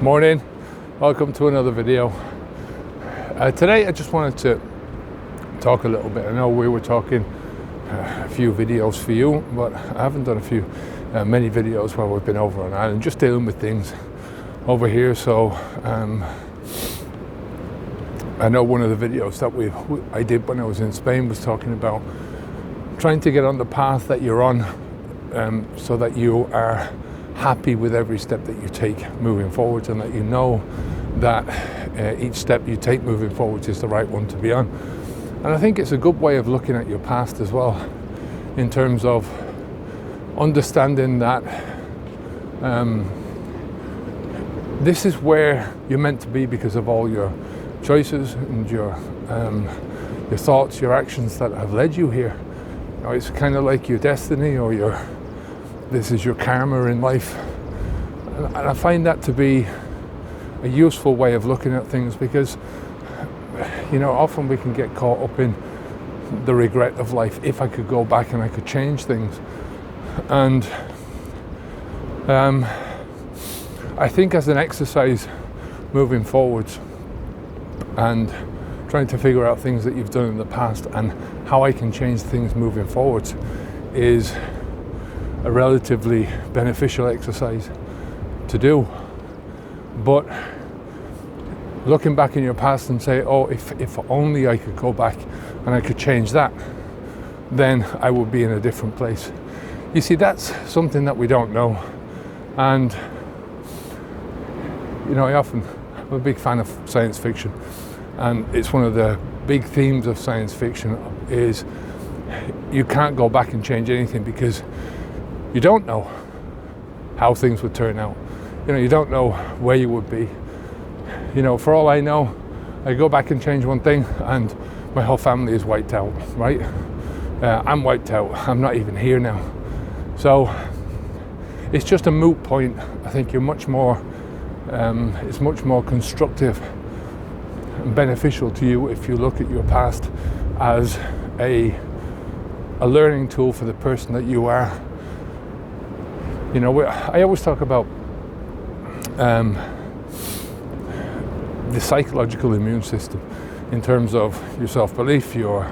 Morning, welcome to another video. Today I just wanted to talk a little bit. I know we were talking a few videos for you, but I haven't done many videos while we've been over on Ireland, just dealing with things over here. So I know one of the videos that I did when I was in Spain was talking about trying to get on the path that you're on, so that you are happy with every step that you take moving forward, and that you know that each step you take moving forward is the right one to be on. And I think it's a good way of looking at your past as well, in terms of understanding that this is where you're meant to be because of all your choices and your thoughts, your actions that have led you here. You know, it's kind of like your destiny, or this is your karma in life. And I find that to be a useful way of looking at things, because, you know, often we can get caught up in the regret of life. If I could go back and I could change things. And I think as an exercise moving forwards and trying to figure out things that you've done in the past and how I can change things moving forwards is a relatively beneficial exercise to do. But looking back in your past and say, oh, if only I could go back and I could change that, then I would be in a different place. You see, that's something that we don't know. And, you know, I'm a big fan of science fiction, and it's one of the big themes of science fiction is you can't go back and change anything, because you don't know how things would turn out. You know, you don't know where you would be. You know, for all I know, I go back and change one thing and my whole family is wiped out, right? I'm wiped out. I'm not even here now. So it's just a moot point. I think it's much more constructive and beneficial to you if you look at your past as a learning tool for the person that you are. You know, I always talk about the psychological immune system in terms of your self-belief, your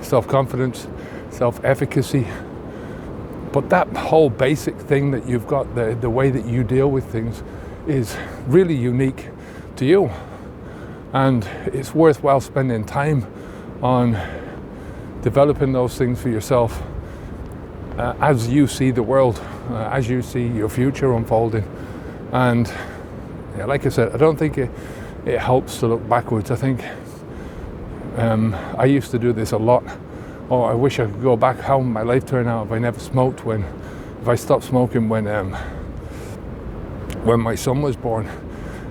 self-confidence, self-efficacy. But that whole basic thing that you've got, the way that you deal with things, is really unique to you. And it's worthwhile spending time on developing those things for yourself as you see the world, as you see your future unfolding. And yeah, like I said, I don't think it helps to look backwards. I think I used to do this a lot. Oh, I wish I could go back. How would my life turn out if I never smoked? If I stopped smoking when my son was born?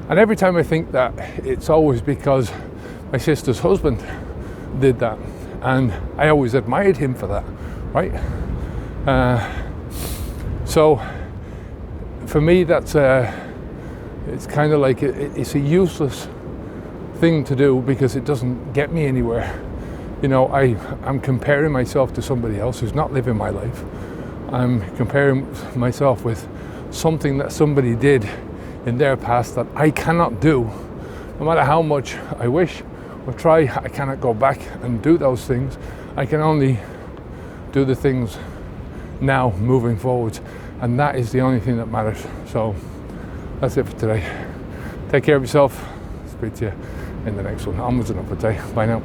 And every time I think that, it's always because my sister's husband did that, and I always admired him for that, right? So for me, that's it's kind of like it's a useless thing to do, because it doesn't get me anywhere. You know, I'm comparing myself to somebody else who's not living my life. I'm comparing myself with something that somebody did in their past that I cannot do. No matter how much I wish or try, I cannot go back and do those things. I can only do the things now moving forward, and that is the only thing that matters. So that's it for today. Take care of yourself. Speak to you in the next one. Onwards and upwards. Bye now.